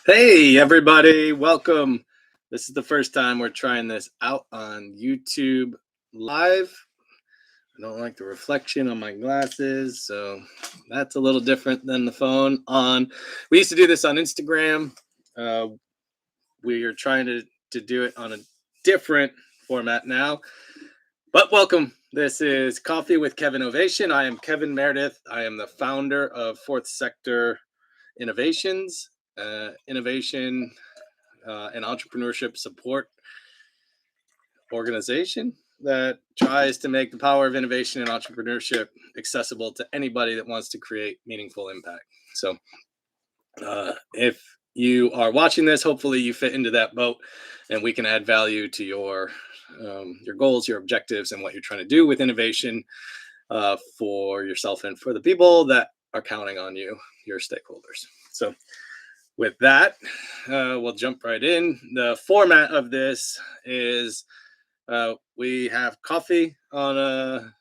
Hey, everybody, welcome. This is the first time we're trying this out on YouTube Live. I don't like the reflection on my glasses, so that's a little different than the phone on. We used to do this on Instagram. Uh, we are trying to do it on a different format now, but welcome. This is Coffee with Kev-innovation. I am Kevin Meredith. I am the founder of Fourth Sector Innovations, innovation and entrepreneurship support organization that tries to make the power of innovation and entrepreneurship accessible to anybody that wants to create meaningful impact. So, if you are watching this, hopefully you fit into that boat, and we can add value to your goals, your objectives, and what you're trying to do with innovation for yourself and for the people that are counting on you, your stakeholders. So, with that, we'll jump right in. The format of this is we have coffee on a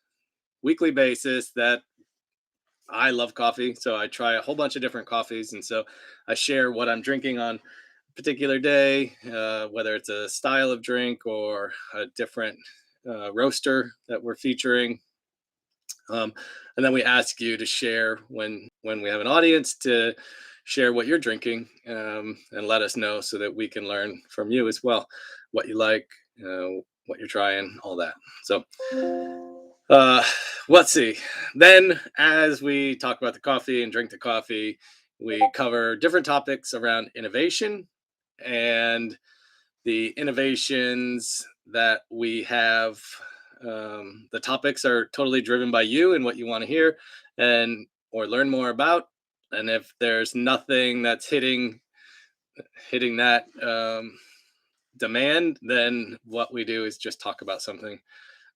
weekly basis. That I love coffee, so I try a whole bunch of different coffees, and so I share what I'm drinking on a particular day, whether it's a style of drink or a different roaster that we're featuring. Um, and then we ask you to share when we have an audience to share what you're drinking, and let us know so that we can learn from you as well, what you like, what you're trying, all that. So uh, let's see. Then, as we talk about the coffee and drink the coffee, we cover different topics around innovation and the innovations that we have. The topics are totally driven by you and what you want to hear and or learn more about. And if there's nothing that's hitting that demand, then what we do is just talk about something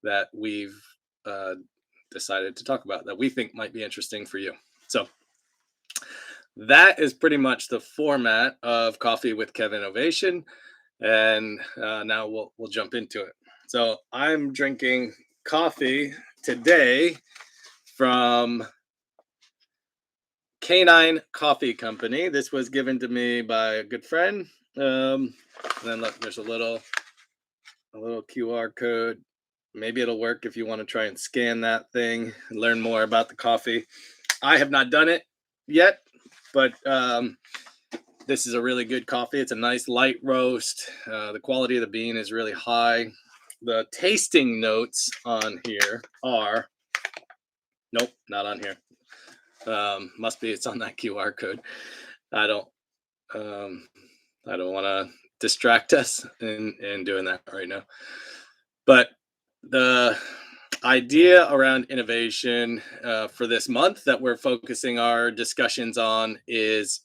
that we've uh, decided to talk about that we think might be interesting for you. So that is pretty much the format of Coffee with Kev-innovation, and now we'll jump into it. So I'm drinking coffee today from Canine Coffee Company. This was given to me by a good friend. And then look, there's a little QR code. Maybe it'll work if you want to try and scan that thing and learn more about the coffee. I have not done it yet, but this is a really good coffee. It's a nice light roast. The quality of the bean is really high. The tasting notes on here are nope, not on here. Must be it's on that QR code. I don't um, I don't want to distract us in doing that right now. But the idea around innovation for this month that we're focusing our discussions on is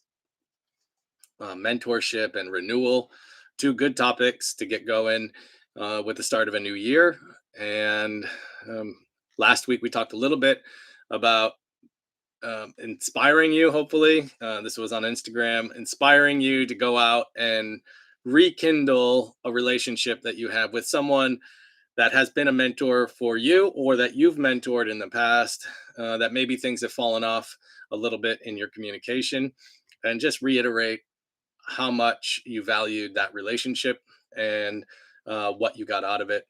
mentorship and renewal. Two good topics to get going with the start of a new year. And um, last week we talked a little bit about inspiring you, hopefully. This was on Instagram, inspiring you to go out and rekindle a relationship that you have with someone that has been a mentor for you or that you've mentored in the past, that maybe things have fallen off a little bit in your communication, and just reiterate how much you valued that relationship and what you got out of it.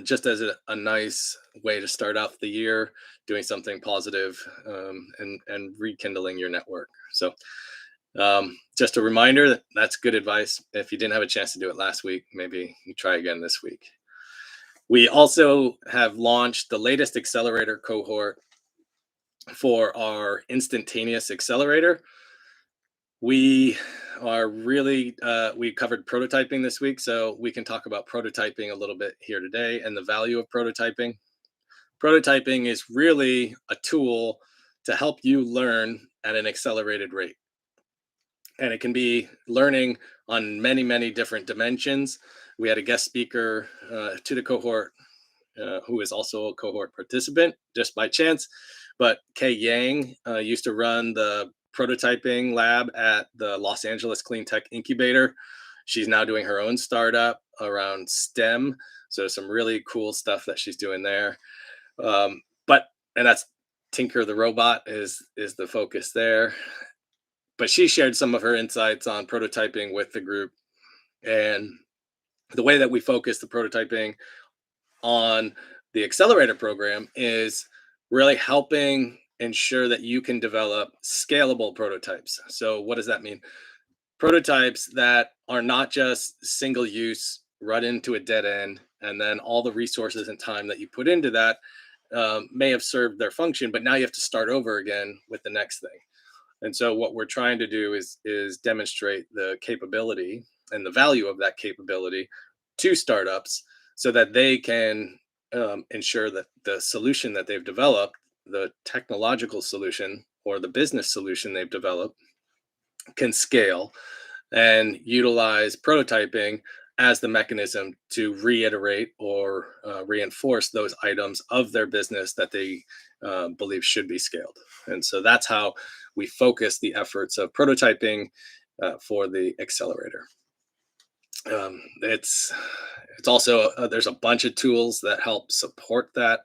Just as a nice way to start off the year, doing something positive, and rekindling your network. So, just a reminder that that's good advice. If you didn't have a chance to do it last week, maybe you try again this week. We also have launched the latest accelerator cohort for our instantaneous accelerator. We are really we covered prototyping this week, so we can talk about prototyping a little bit here today and the value of prototyping. Prototyping is really a tool to help you learn at an accelerated rate, and it can be learning on many different dimensions. We had a guest speaker to the cohort who is also a cohort participant just by chance. But Kay Yang used to run the prototyping lab at the Los Angeles Clean Tech Incubator. She's now doing her own startup around STEM. So some really cool stuff that she's doing there. But and that's Tinker the robot is the focus there. but she shared some of her insights on prototyping with the group. And the way that we focus the prototyping on the accelerator program is really helping ensure that you can develop scalable prototypes. So, what does that mean? Prototypes that are not just single use, run into a dead end, and then all the resources and time that you put into that may have served their function, but now you have to start over again with the next thing. And so what we're trying to do is demonstrate the capability and the value of that capability to startups so that they can ensure that the solution that they've developed, the technological solution or the business solution they've developed, can scale and utilize prototyping as the mechanism to reiterate or reinforce those items of their business that they believe should be scaled. And so that's how we focus the efforts of prototyping for the accelerator. It's also there's a bunch of tools that help support that.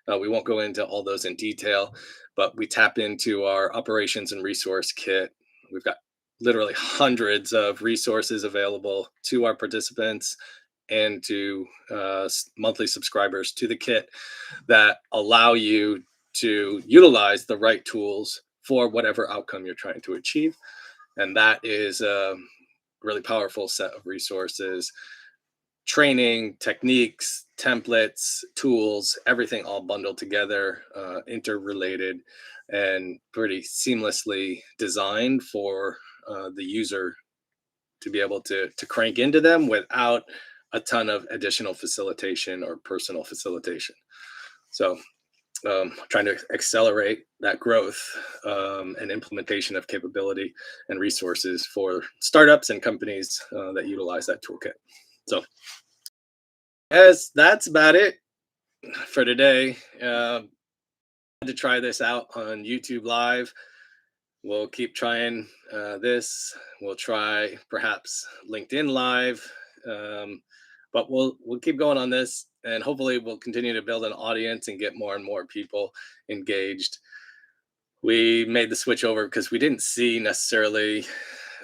We won't go into all those in detail, but we tap into our operations and resource kit. We've got literally hundreds of resources available to our participants and to monthly subscribers to the kit that allow you to utilize the right tools for whatever outcome you're trying to achieve. And that is a really powerful set of resources, training, techniques, templates, tools, everything all bundled together, interrelated, and pretty seamlessly designed for the user to be able to crank into them without a ton of additional facilitation or personal facilitation. So trying to accelerate that growth and implementation of capability and resources for startups and companies that utilize that toolkit. So, as that's about it for today. To try this out on YouTube Live. We'll keep trying this. We'll try perhaps LinkedIn Live, but we'll keep going on this, and hopefully we'll continue to build an audience and get more and more people engaged. We made the switch over because we didn't see necessarily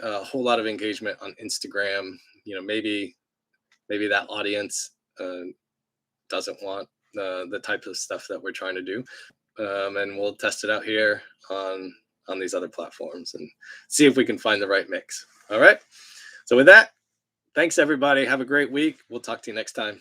a whole lot of engagement on Instagram. Maybe that audience doesn't want the type of stuff that we're trying to do, and we'll test it out here on these other platforms and see if we can find the right mix. All right. So with that, thanks everybody. Have a great week. We'll talk to you next time.